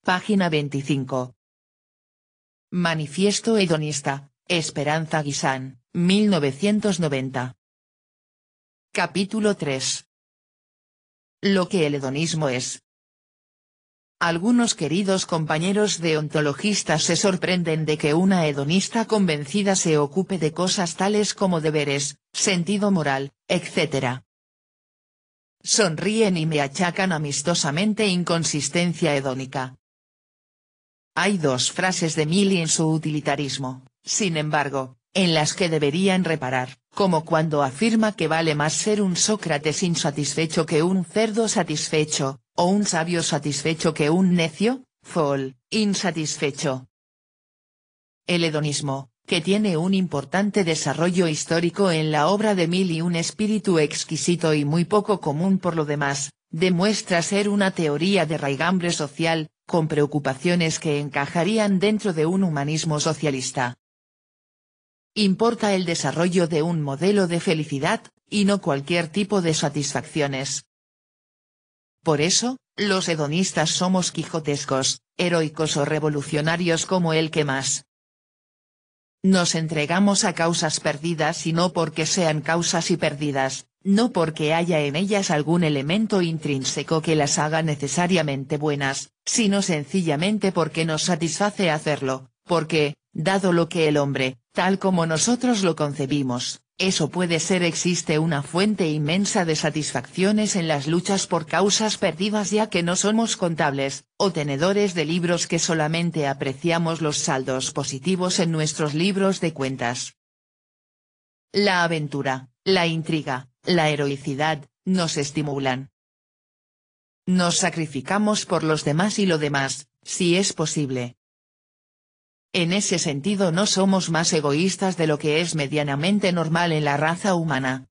Página 25. Manifiesto hedonista, Esperanza Guisán, 1990. Capítulo 3. Lo que el hedonismo es. Algunos queridos compañeros deontologistas se sorprenden de que una hedonista convencida se ocupe de cosas tales como deberes, sentido moral, etc. Sonríen y me achacan amistosamente inconsistencia hedónica. Hay dos frases de Mill en su utilitarismo, sin embargo, en las que deberían reparar, como cuando afirma que vale más ser un Sócrates insatisfecho que un cerdo satisfecho, o un sabio satisfecho que un necio, fool, insatisfecho. El hedonismo, que tiene un importante desarrollo histórico en la obra de Mill y un espíritu exquisito y muy poco común por lo demás, demuestra ser una teoría de raigambre social, con preocupaciones que encajarían dentro de un humanismo socialista. Importa el desarrollo de un modelo de felicidad, y no cualquier tipo de satisfacciones. Por eso, los hedonistas somos quijotescos, heroicos o revolucionarios como el que más. Nos entregamos a causas perdidas y no porque sean causas y perdidas, no porque haya en ellas algún elemento intrínseco que las haga necesariamente buenas, sino sencillamente porque nos satisface hacerlo, porque, dado lo que el hombre, tal como nosotros lo concebimos, eso puede ser, existe una fuente inmensa de satisfacciones en las luchas por causas perdidas, ya que no somos contables, o tenedores de libros que solamente apreciamos los saldos positivos en nuestros libros de cuentas. La aventura, la intriga, la heroicidad, nos estimulan. Nos sacrificamos por los demás y lo demás, si es posible. En ese sentido no somos más egoístas de lo que es medianamente normal en la raza humana.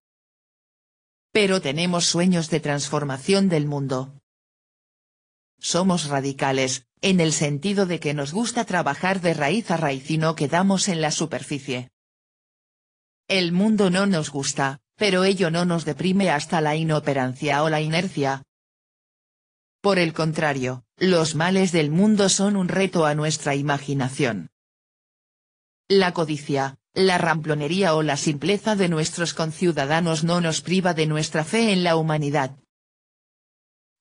Pero tenemos sueños de transformación del mundo. Somos radicales, en el sentido de que nos gusta trabajar de raíz a raíz y no quedamos en la superficie. El mundo no nos gusta, pero ello no nos deprime hasta la inoperancia o la inercia. Por el contrario, los males del mundo son un reto a nuestra imaginación. La codicia, la ramplonería o la simpleza de nuestros conciudadanos no nos priva de nuestra fe en la humanidad.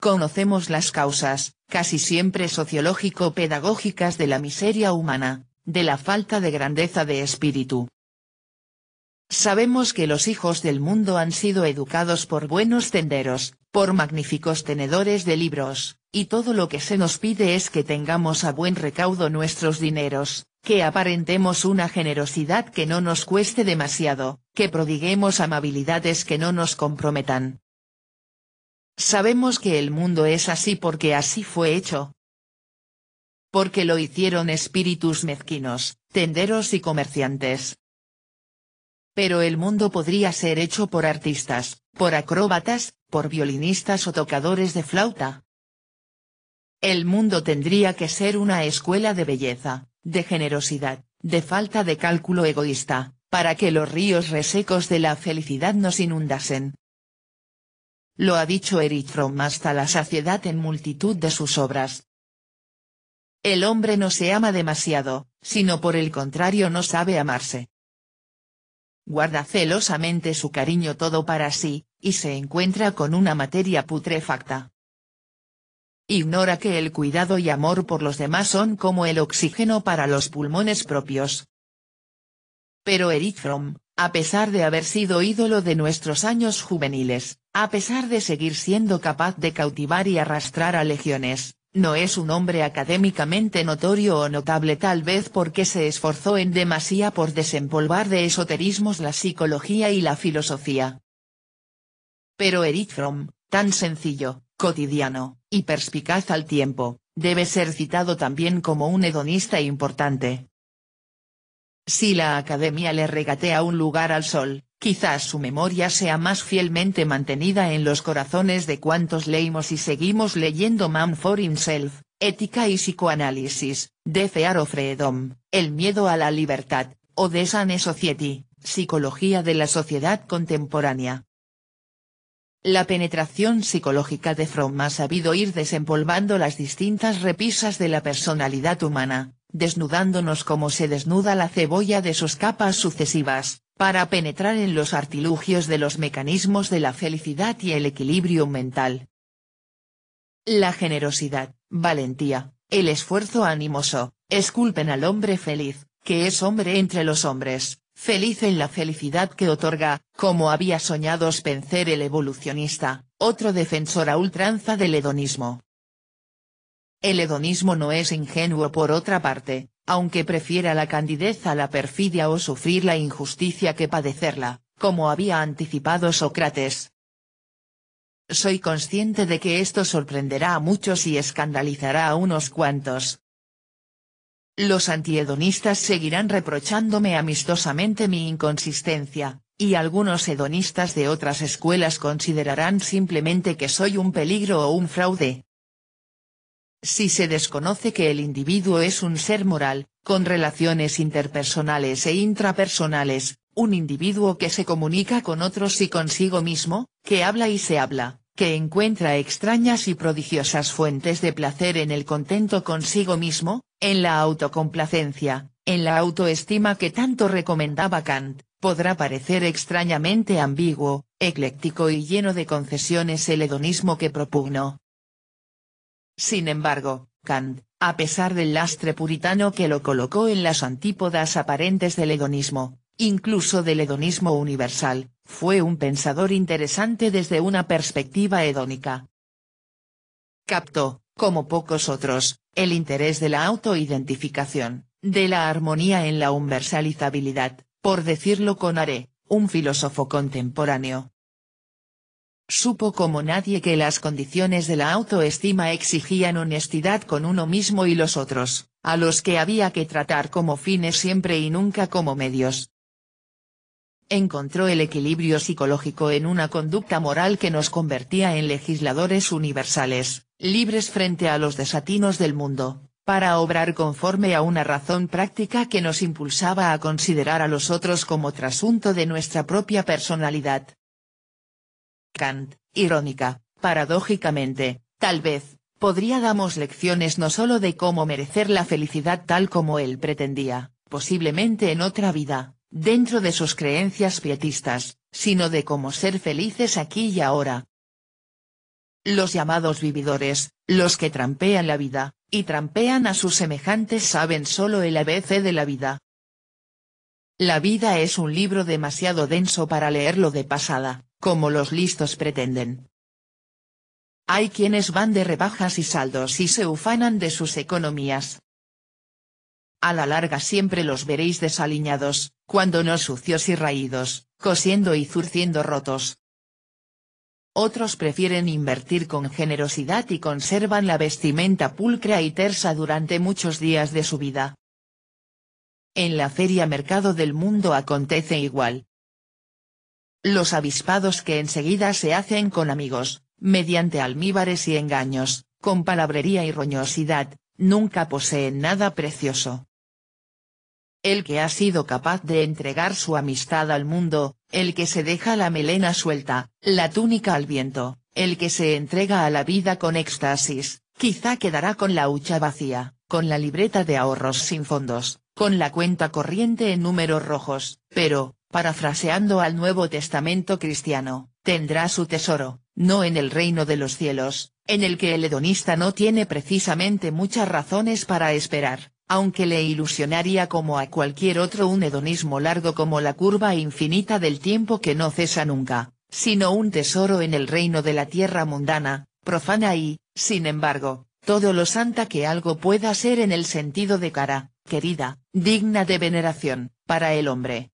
Conocemos las causas, casi siempre sociológico-pedagógicas de la miseria humana, de la falta de grandeza de espíritu. Sabemos que los hijos del mundo han sido educados por buenos tenderos, por magníficos tenedores de libros, y todo lo que se nos pide es que tengamos a buen recaudo nuestros dineros, que aparentemos una generosidad que no nos cueste demasiado, que prodiguemos amabilidades que no nos comprometan. Sabemos que el mundo es así porque así fue hecho. Porque lo hicieron espíritus mezquinos, tenderos y comerciantes. Pero el mundo podría ser hecho por artistas, por acróbatas, por violinistas o tocadores de flauta. El mundo tendría que ser una escuela de belleza, de generosidad, de falta de cálculo egoísta, para que los ríos resecos de la felicidad nos inundasen. Lo ha dicho Erich Fromm hasta la saciedad en multitud de sus obras. El hombre no se ama demasiado, sino por el contrario no sabe amarse. Guarda celosamente su cariño todo para sí, y se encuentra con una materia putrefacta. Ignora que el cuidado y amor por los demás son como el oxígeno para los pulmones propios. Pero Erich Fromm, a pesar de haber sido ídolo de nuestros años juveniles, a pesar de seguir siendo capaz de cautivar y arrastrar a legiones, no es un hombre académicamente notorio o notable, tal vez porque se esforzó en demasía por desempolvar de esoterismos la psicología y la filosofía. Pero Erich Fromm, tan sencillo, cotidiano, y perspicaz al tiempo, debe ser citado también como un hedonista importante. Si la academia le regatea un lugar al sol, quizás su memoria sea más fielmente mantenida en los corazones de cuantos leímos y seguimos leyendo Man for Himself, Ética y Psicoanálisis, The Fear of Freedom, El miedo a la libertad, o The Sane Society, Psicología de la sociedad contemporánea. La penetración psicológica de Fromm ha sabido ir desempolvando las distintas repisas de la personalidad humana, desnudándonos como se desnuda la cebolla de sus capas sucesivas, para penetrar en los artilugios de los mecanismos de la felicidad y el equilibrio mental. La generosidad, valentía, el esfuerzo animoso, esculpen al hombre feliz, que es hombre entre los hombres, feliz en la felicidad que otorga, como había soñado Spencer el evolucionista, otro defensor a ultranza del hedonismo. El hedonismo no es ingenuo por otra parte, aunque prefiera la candidez a la perfidia o sufrir la injusticia que padecerla, como había anticipado Sócrates. Soy consciente de que esto sorprenderá a muchos y escandalizará a unos cuantos. Los antihedonistas seguirán reprochándome amistosamente mi inconsistencia, y algunos hedonistas de otras escuelas considerarán simplemente que soy un peligro o un fraude. Si se desconoce que el individuo es un ser moral, con relaciones interpersonales e intrapersonales, un individuo que se comunica con otros y consigo mismo, que habla y se habla, que encuentra extrañas y prodigiosas fuentes de placer en el contento consigo mismo, en la autocomplacencia, en la autoestima que tanto recomendaba Kant, podrá parecer extrañamente ambiguo, ecléctico y lleno de concesiones el hedonismo que propugno. Sin embargo, Kant, a pesar del lastre puritano que lo colocó en las antípodas aparentes del hedonismo, incluso del hedonismo universal, fue un pensador interesante desde una perspectiva hedónica. Captó, como pocos otros, el interés de la autoidentificación, de la armonía en la universalizabilidad, por decirlo con Are, un filósofo contemporáneo. Supo como nadie que las condiciones de la autoestima exigían honestidad con uno mismo y los otros, a los que había que tratar como fines siempre y nunca como medios. Encontró el equilibrio psicológico en una conducta moral que nos convertía en legisladores universales, libres frente a los desatinos del mundo, para obrar conforme a una razón práctica que nos impulsaba a considerar a los otros como trasunto de nuestra propia personalidad. Kant, irónica, paradójicamente, tal vez, podría darnos lecciones no solo de cómo merecer la felicidad tal como él pretendía, posiblemente en otra vida, dentro de sus creencias pietistas, sino de cómo ser felices aquí y ahora. Los llamados vividores, los que trampean la vida, y trampean a sus semejantes saben solo el ABC de la vida. La vida es un libro demasiado denso para leerlo de pasada, como los listos pretenden. Hay quienes van de rebajas y saldos y se ufanan de sus economías. A la larga siempre los veréis desaliñados, cuando no sucios y raídos, cosiendo y zurciendo rotos. Otros prefieren invertir con generosidad y conservan la vestimenta pulcra y tersa durante muchos días de su vida. En la feria mercado del mundo acontece igual. Los avispados que enseguida se hacen con amigos, mediante almíbares y engaños, con palabrería y roñosidad, nunca poseen nada precioso. El que ha sido capaz de entregar su amistad al mundo, el que se deja la melena suelta, la túnica al viento, el que se entrega a la vida con éxtasis, quizá quedará con la hucha vacía, con la libreta de ahorros sin fondos, con la cuenta corriente en números rojos, pero, parafraseando al Nuevo Testamento cristiano, tendrá su tesoro, no en el reino de los cielos, en el que el hedonista no tiene precisamente muchas razones para esperar, aunque le ilusionaría como a cualquier otro un hedonismo largo como la curva infinita del tiempo que no cesa nunca, sino un tesoro en el reino de la tierra mundana, profana y, sin embargo, todo lo santa que algo pueda ser en el sentido de cara, querida, digna de veneración, para el hombre.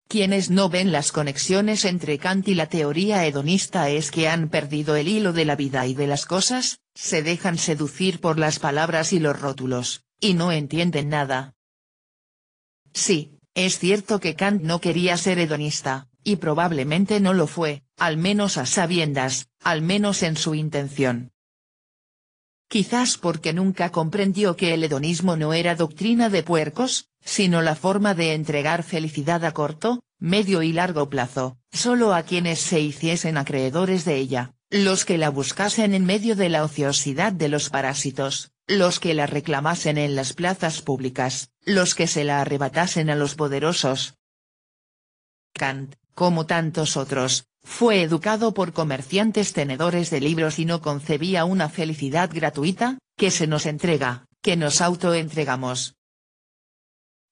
Quienes no ven las conexiones entre Kant y la teoría hedonista es que han perdido el hilo de la vida y de las cosas, se dejan seducir por las palabras y los rótulos, y no entienden nada. Sí, es cierto que Kant no quería ser hedonista, y probablemente no lo fue, al menos a sabiendas, al menos en su intención. Quizás porque nunca comprendió que el hedonismo no era doctrina de puercos, sino la forma de entregar felicidad a corto, medio y largo plazo, solo a quienes se hiciesen acreedores de ella, los que la buscasen en medio de la ociosidad de los parásitos, los que la reclamasen en las plazas públicas, los que se la arrebatasen a los poderosos. Kant, como tantos otros, fue educado por comerciantes tenedores de libros y no concebía una felicidad gratuita, que se nos entrega, que nos autoentregamos.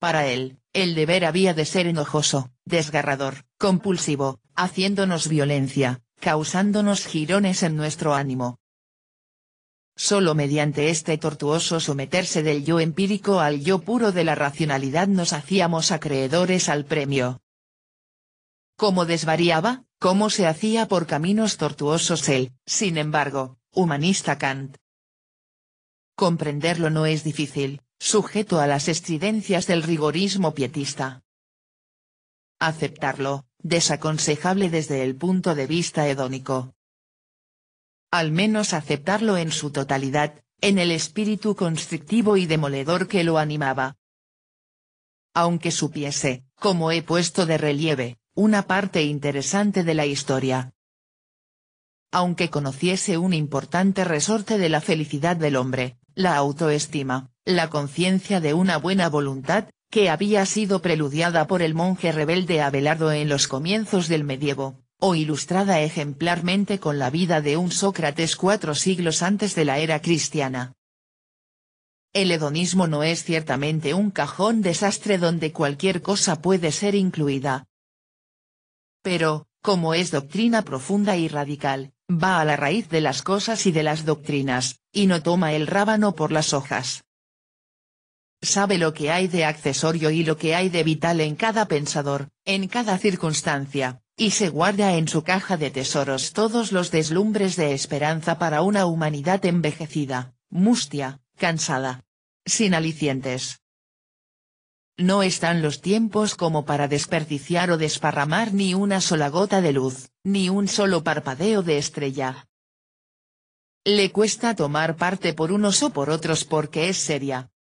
Para él, el deber había de ser enojoso, desgarrador, compulsivo, haciéndonos violencia, causándonos jirones en nuestro ánimo. Solo mediante este tortuoso someterse del yo empírico al yo puro de la racionalidad nos hacíamos acreedores al premio. ¿Cómo desvariaba, cómo se hacía por caminos tortuosos él, sin embargo, humanista Kant? Comprenderlo no es difícil, sujeto a las estridencias del rigorismo pietista. Aceptarlo, desaconsejable desde el punto de vista hedónico. Al menos aceptarlo en su totalidad, en el espíritu constrictivo y demoledor que lo animaba. Aunque supiese, como he puesto de relieve, una parte interesante de la historia. Aunque conociese un importante resorte de la felicidad del hombre, la autoestima, la conciencia de una buena voluntad, que había sido preludiada por el monje rebelde Abelardo en los comienzos del medievo, o ilustrada ejemplarmente con la vida de un Sócrates 4 siglos antes de la era cristiana. El hedonismo no es ciertamente un cajón desastre donde cualquier cosa puede ser incluida. Pero, como es doctrina profunda y radical, va a la raíz de las cosas y de las doctrinas, y no toma el rábano por las hojas. Sabe lo que hay de accesorio y lo que hay de vital en cada pensador, en cada circunstancia, y se guarda en su caja de tesoros todos los deslumbres de esperanza para una humanidad envejecida, mustia, cansada, sin alicientes. No están los tiempos como para desperdiciar o desparramar ni una sola gota de luz, ni un solo parpadeo de estrella. Le cuesta tomar parte por unos o por otros porque es seria.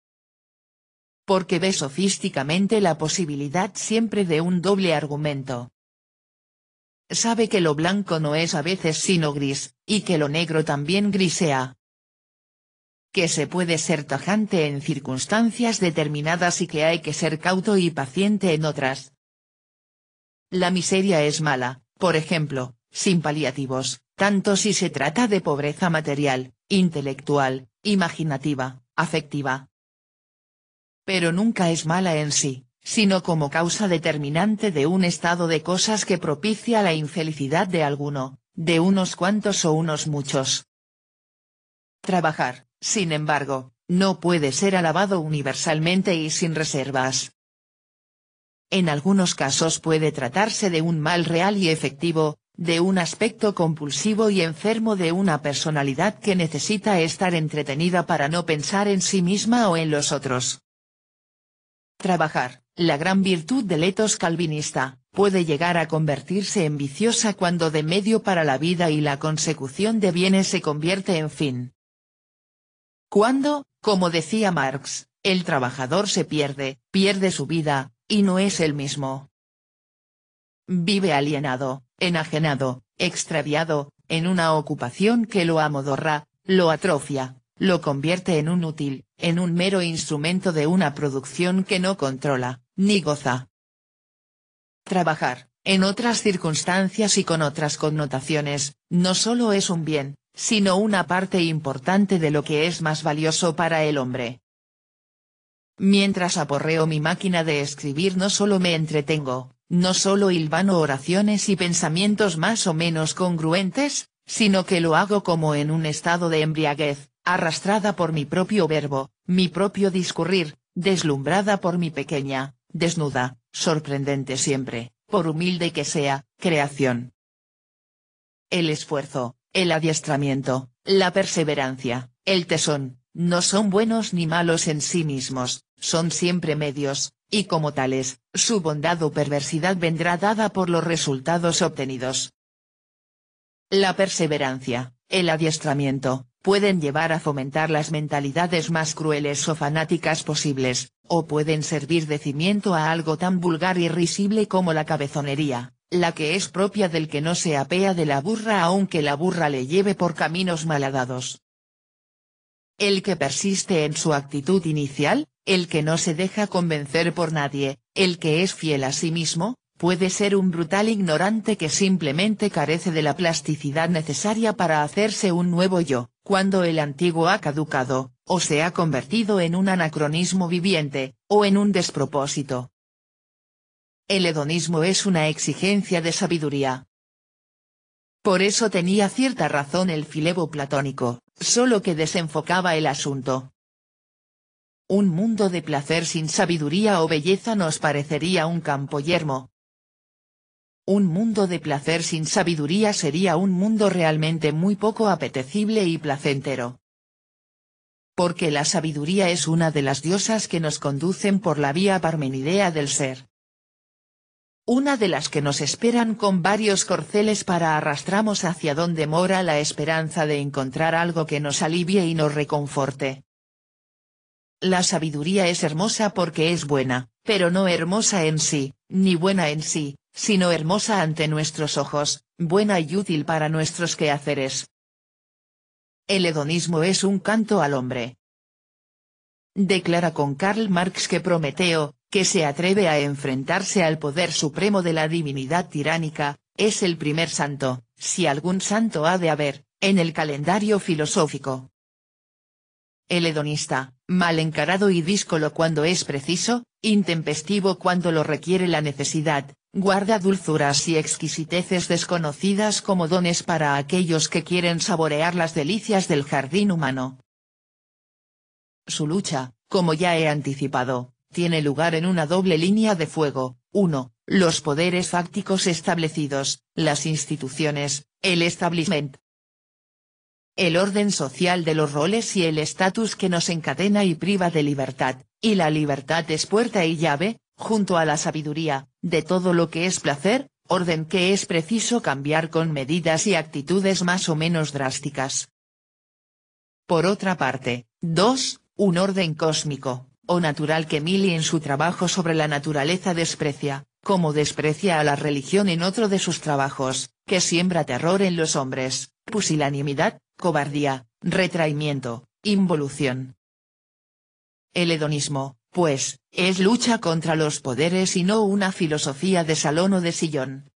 Porque ve sofísticamente la posibilidad siempre de un doble argumento. Sabe que lo blanco no es a veces sino gris, y que lo negro también grisea. Que se puede ser tajante en circunstancias determinadas y que hay que ser cauto y paciente en otras. La miseria es mala, por ejemplo, sin paliativos, tanto si se trata de pobreza material, intelectual, imaginativa, afectiva. Pero nunca es mala en sí, sino como causa determinante de un estado de cosas que propicia la infelicidad de alguno, de unos cuantos o unos muchos. Trabajar, sin embargo, no puede ser alabado universalmente y sin reservas. En algunos casos puede tratarse de un mal real y efectivo, de un aspecto compulsivo y enfermo de una personalidad que necesita estar entretenida para no pensar en sí misma o en los otros. Trabajar, la gran virtud del etos calvinista, puede llegar a convertirse en viciosa cuando de medio para la vida y la consecución de bienes se convierte en fin. Cuando, como decía Marx, el trabajador se pierde su vida, y no es el mismo. Vive alienado, enajenado, extraviado, en una ocupación que lo amodorra, lo atrofia, lo convierte en un útil, en un mero instrumento de una producción que no controla, ni goza. Trabajar, en otras circunstancias y con otras connotaciones, no solo es un bien, sino una parte importante de lo que es más valioso para el hombre. Mientras aporreo mi máquina de escribir no solo me entretengo, no solo hilvano oraciones y pensamientos más o menos congruentes, sino que lo hago como en un estado de embriaguez, arrastrada por mi propio verbo, mi propio discurrir, deslumbrada por mi pequeña, desnuda, sorprendente siempre, por humilde que sea, creación. El esfuerzo, el adiestramiento, la perseverancia, el tesón, no son buenos ni malos en sí mismos, son siempre medios, y como tales, su bondad o perversidad vendrá dada por los resultados obtenidos. La perseverancia, el adiestramiento, pueden llevar a fomentar las mentalidades más crueles o fanáticas posibles, o pueden servir de cimiento a algo tan vulgar y risible como la cabezonería, la que es propia del que no se apea de la burra aunque la burra le lleve por caminos malhadados. El que persiste en su actitud inicial, el que no se deja convencer por nadie, el que es fiel a sí mismo, puede ser un brutal ignorante que simplemente carece de la plasticidad necesaria para hacerse un nuevo yo, cuando el antiguo ha caducado, o se ha convertido en un anacronismo viviente, o en un despropósito. El hedonismo es una exigencia de sabiduría. Por eso tenía cierta razón el Filebo platónico, solo que desenfocaba el asunto. Un mundo de placer sin sabiduría o belleza nos parecería un campo yermo. Un mundo de placer sin sabiduría sería un mundo realmente muy poco apetecible y placentero. Porque la sabiduría es una de las diosas que nos conducen por la vía parmenidea del ser. Una de las que nos esperan con varios corceles para arrastrarnos hacia donde mora la esperanza de encontrar algo que nos alivie y nos reconforte. La sabiduría es hermosa porque es buena, pero no hermosa en sí, ni buena en sí, sino hermosa ante nuestros ojos, buena y útil para nuestros quehaceres. El hedonismo es un canto al hombre. Declara con Karl Marx que Prometeo, que se atreve a enfrentarse al poder supremo de la divinidad tiránica, es el primer santo, si algún santo ha de haber, en el calendario filosófico. El hedonista, mal encarado y díscolo cuando es preciso, intempestivo cuando lo requiere la necesidad, guarda dulzuras y exquisiteces desconocidas como dones para aquellos que quieren saborear las delicias del jardín humano. Su lucha, como ya he anticipado, tiene lugar en una doble línea de fuego: 1, los poderes fácticos establecidos, las instituciones, el establishment. El orden social de los roles y el estatus que nos encadena y priva de libertad, y la libertad es puerta y llave, junto a la sabiduría, de todo lo que es placer, orden que es preciso cambiar con medidas y actitudes más o menos drásticas. Por otra parte, 2, un orden cósmico, o natural que Milly en su trabajo sobre la naturaleza desprecia, como desprecia a la religión en otro de sus trabajos, que siembra terror en los hombres, pusilanimidad, cobardía, retraimiento, involución. El hedonismo, pues, es lucha contra los poderes y no una filosofía de salón o de sillón.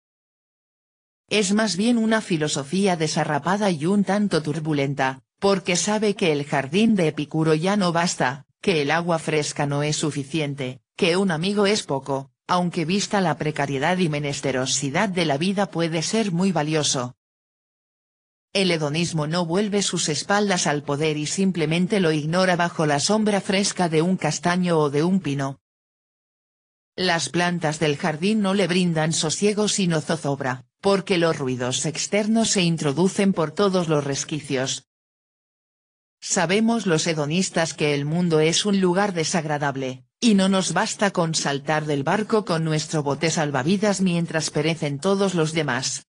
Es más bien una filosofía desarrapada y un tanto turbulenta, porque sabe que el jardín de Epicuro ya no basta, que el agua fresca no es suficiente, que un amigo es poco, aunque vista la precariedad y menesterosidad de la vida puede ser muy valioso. El hedonismo no vuelve sus espaldas al poder y simplemente lo ignora bajo la sombra fresca de un castaño o de un pino. Las plantas del jardín no le brindan sosiego sino zozobra, porque los ruidos externos se introducen por todos los resquicios. Sabemos los hedonistas que el mundo es un lugar desagradable, y no nos basta con saltar del barco con nuestro bote salvavidas mientras perecen todos los demás.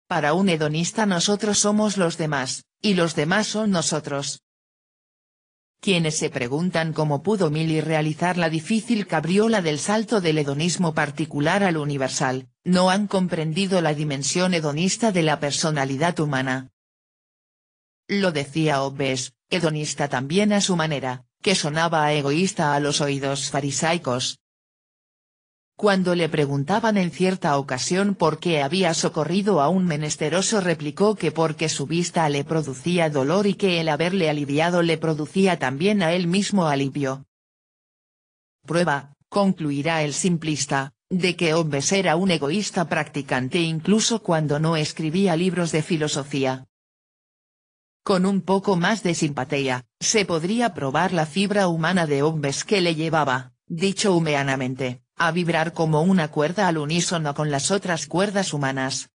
Para un hedonista nosotros somos los demás, y los demás son nosotros. Quienes se preguntan cómo pudo Milly realizar la difícil cabriola del salto del hedonismo particular al universal, no han comprendido la dimensión hedonista de la personalidad humana. Lo decía Hobbes, hedonista también a su manera, que sonaba egoísta a los oídos farisaicos. Cuando le preguntaban en cierta ocasión por qué había socorrido a un menesteroso replicó que porque su vista le producía dolor y que el haberle aliviado le producía también a él mismo alivio. Prueba, concluirá el simplista, de que Hobbes era un egoísta practicante incluso cuando no escribía libros de filosofía. Con un poco más de simpatía, se podría probar la fibra humana de Hobbes que le llevaba, dicho humeanamente, a vibrar como una cuerda al unísono con las otras cuerdas humanas.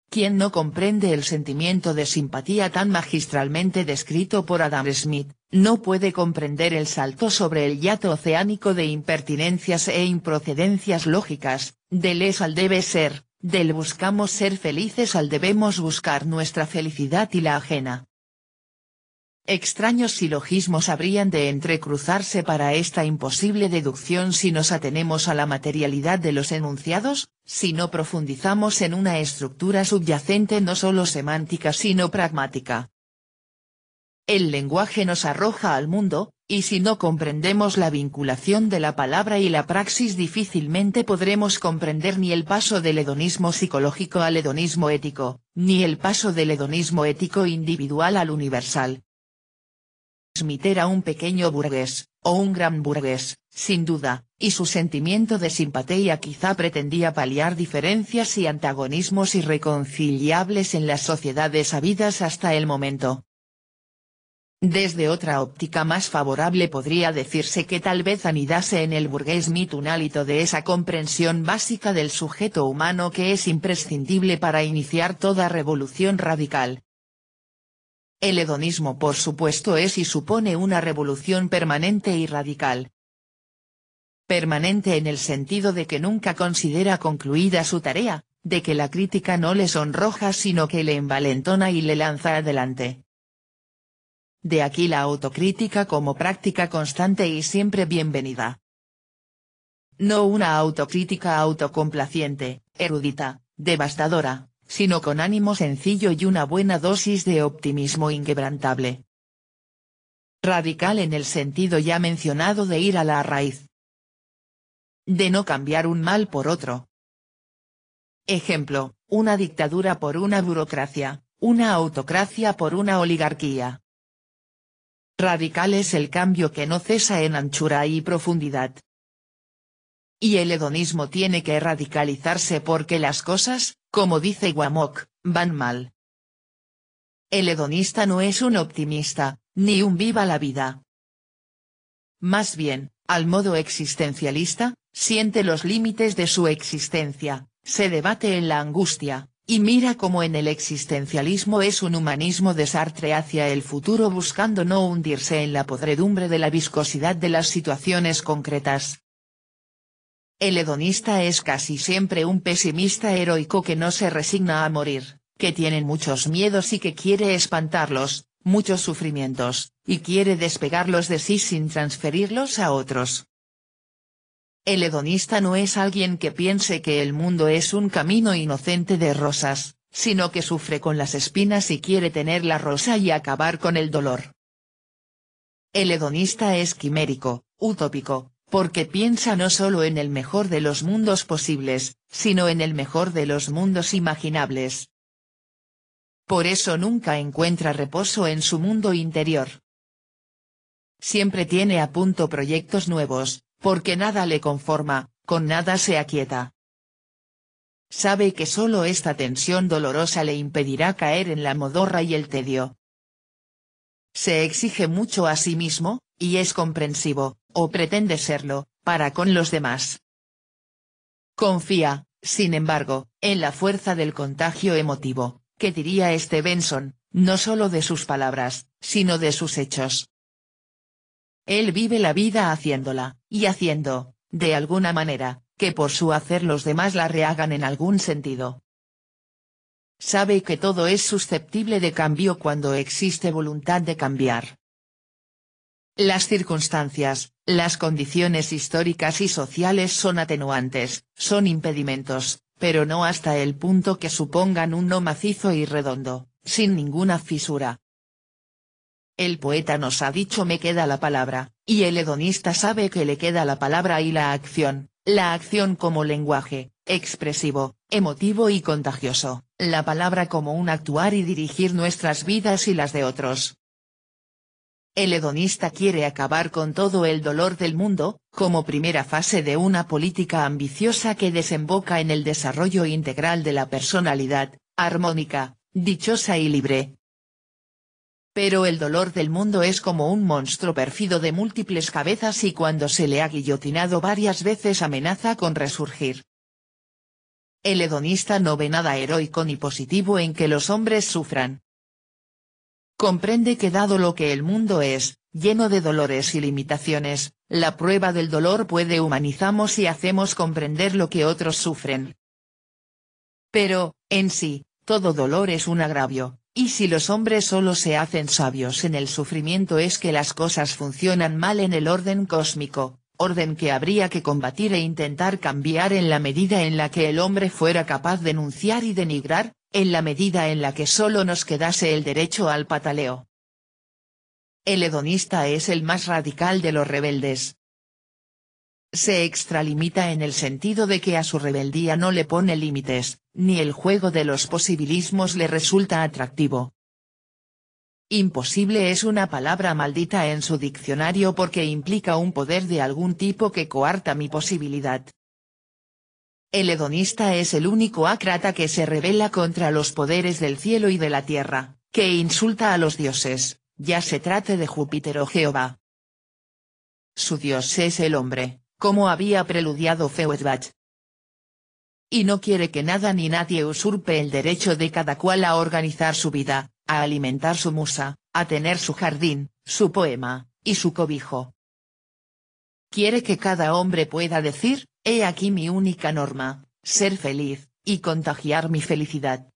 Quien no comprende el sentimiento de simpatía tan magistralmente descrito por Adam Smith, no puede comprender el salto sobre el yato oceánico de impertinencias e improcedencias lógicas, del es al debe ser, del buscamos ser felices al debemos buscar nuestra felicidad y la ajena. Extraños silogismos habrían de entrecruzarse para esta imposible deducción si nos atenemos a la materialidad de los enunciados, si no profundizamos en una estructura subyacente no solo semántica sino pragmática. El lenguaje nos arroja al mundo, y si no comprendemos la vinculación de la palabra y la praxis difícilmente podremos comprender ni el paso del hedonismo psicológico al hedonismo ético, ni el paso del hedonismo ético individual al universal. Smith era un pequeño burgués, o un gran burgués, sin duda, y su sentimiento de simpatía quizá pretendía paliar diferencias y antagonismos irreconciliables en las sociedades habidas hasta el momento. Desde otra óptica más favorable podría decirse que tal vez anidase en el burgués Smith un hálito de esa comprensión básica del sujeto humano que es imprescindible para iniciar toda revolución radical. El hedonismo por supuesto es y supone una revolución permanente y radical. Permanente en el sentido de que nunca considera concluida su tarea, de que la crítica no le sonroja sino que le envalentona y le lanza adelante. De aquí la autocrítica como práctica constante y siempre bienvenida. No una autocrítica autocomplaciente, erudita, devastadora, sino con ánimo sencillo y una buena dosis de optimismo inquebrantable. Radical en el sentido ya mencionado de ir a la raíz. De no cambiar un mal por otro. Ejemplo, una dictadura por una burocracia, una autocracia por una oligarquía. Radical es el cambio que no cesa en anchura y profundidad. Y el hedonismo tiene que radicalizarse porque las cosas, como dice Wamock, van mal. El hedonista no es un optimista, ni un viva la vida. Más bien, al modo existencialista, siente los límites de su existencia, se debate en la angustia, y mira cómo en el existencialismo es un humanismo de Sartre hacia el futuro buscando no hundirse en la podredumbre de la viscosidad de las situaciones concretas. El hedonista es casi siempre un pesimista heroico que no se resigna a morir, que tiene muchos miedos y que quiere espantarlos, muchos sufrimientos, y quiere despegarlos de sí sin transferirlos a otros. El hedonista no es alguien que piense que el mundo es un camino inocente de rosas, sino que sufre con las espinas y quiere tener la rosa y acabar con el dolor. El hedonista es quimérico, utópico, porque piensa no solo en el mejor de los mundos posibles, sino en el mejor de los mundos imaginables. Por eso nunca encuentra reposo en su mundo interior. Siempre tiene a punto proyectos nuevos, porque nada le conforma, con nada se aquieta. Sabe que solo esta tensión dolorosa le impedirá caer en la modorra y el tedio. Se exige mucho a sí mismo, y es comprensivo, o pretende serlo, para con los demás. Confía, sin embargo, en la fuerza del contagio emotivo, que diría Stevenson, no solo de sus palabras, sino de sus hechos. Él vive la vida haciéndola, y haciendo, de alguna manera, que por su hacer los demás la rehagan en algún sentido. Sabe que todo es susceptible de cambio cuando existe voluntad de cambiar. Las circunstancias, las condiciones históricas y sociales son atenuantes, son impedimentos, pero no hasta el punto que supongan un no macizo y redondo, sin ninguna fisura. El poeta nos ha dicho me queda la palabra, y el hedonista sabe que le queda la palabra y la acción como lenguaje, expresivo, emotivo y contagioso, la palabra como un actuar y dirigir nuestras vidas y las de otros. El hedonista quiere acabar con todo el dolor del mundo, como primera fase de una política ambiciosa que desemboca en el desarrollo integral de la personalidad, armónica, dichosa y libre. Pero el dolor del mundo es como un monstruo pérfido de múltiples cabezas y cuando se le ha guillotinado varias veces amenaza con resurgir. El hedonista no ve nada heroico ni positivo en que los hombres sufran. Comprende que dado lo que el mundo es, lleno de dolores y limitaciones, la prueba del dolor puede humanizamos y hacemos comprender lo que otros sufren. Pero, en sí, todo dolor es un agravio, y si los hombres solo se hacen sabios en el sufrimiento es que las cosas funcionan mal en el orden cósmico, orden que habría que combatir e intentar cambiar en la medida en la que el hombre fuera capaz de denunciar y denigrar, en la medida en la que solo nos quedase el derecho al pataleo. El hedonista es el más radical de los rebeldes. Se extralimita en el sentido de que a su rebeldía no le pone límites, ni el juego de los posibilismos le resulta atractivo. Imposible es una palabra maldita en su diccionario porque implica un poder de algún tipo que coarta mi posibilidad. El hedonista es el único ácrata que se rebela contra los poderes del cielo y de la tierra, que insulta a los dioses, ya se trate de Júpiter o Jehová. Su dios es el hombre, como había preludiado Feuerbach. Y no quiere que nada ni nadie usurpe el derecho de cada cual a organizar su vida, a alimentar su musa, a tener su jardín, su poema, y su cobijo. Quiere que cada hombre pueda decir, he aquí mi única norma, ser feliz, y contagiar mi felicidad.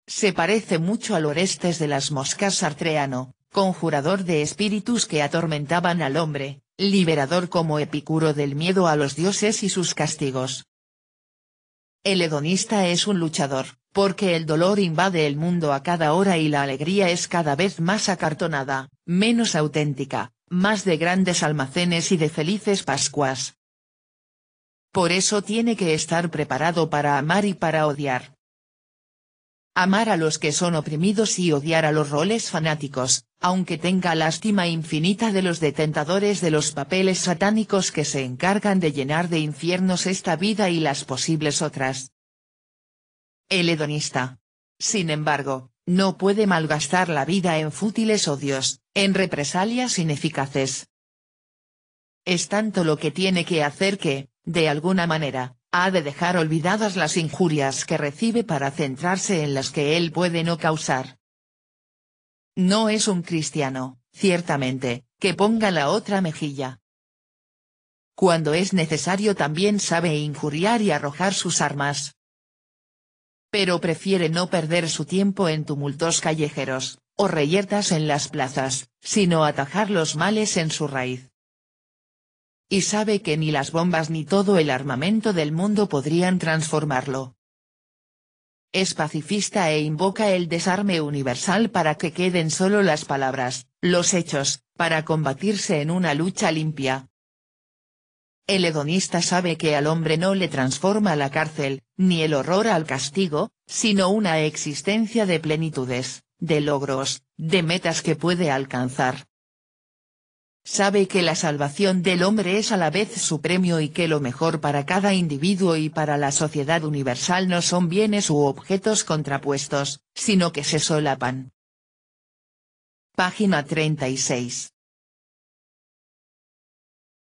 Se parece mucho al Orestes de las moscas sartreano, conjurador de espíritus que atormentaban al hombre, liberador como Epicuro del miedo a los dioses y sus castigos. El hedonista es un luchador, porque el dolor invade el mundo a cada hora y la alegría es cada vez más acartonada, menos auténtica, más de grandes almacenes y de felices pascuas. Por eso tiene que estar preparado para amar y para odiar. Amar a los que son oprimidos y odiar a los roles fanáticos, aunque tenga lástima infinita de los detentadores de los papeles satánicos que se encargan de llenar de infiernos esta vida y las posibles otras. El hedonista, sin embargo, no puede malgastar la vida en fútiles odios, en represalias ineficaces. Es tanto lo que tiene que hacer que, de alguna manera, ha de dejar olvidadas las injurias que recibe para centrarse en las que él puede no causar. No es un cristiano, ciertamente, que ponga la otra mejilla. Cuando es necesario también sabe injuriar y arrojar sus armas. Pero prefiere no perder su tiempo en tumultos callejeros, o reyertas en las plazas, sino atajar los males en su raíz. Y sabe que ni las bombas ni todo el armamento del mundo podrían transformarlo. Es pacifista e invoca el desarme universal para que queden solo las palabras, los hechos, para combatirse en una lucha limpia. El hedonista sabe que al hombre no le transforma la cárcel, ni el horror al castigo, sino una existencia de plenitudes, de logros, de metas que puede alcanzar. Sabe que la salvación del hombre es a la vez su premio y que lo mejor para cada individuo y para la sociedad universal no son bienes u objetos contrapuestos, sino que se solapan. Página 36.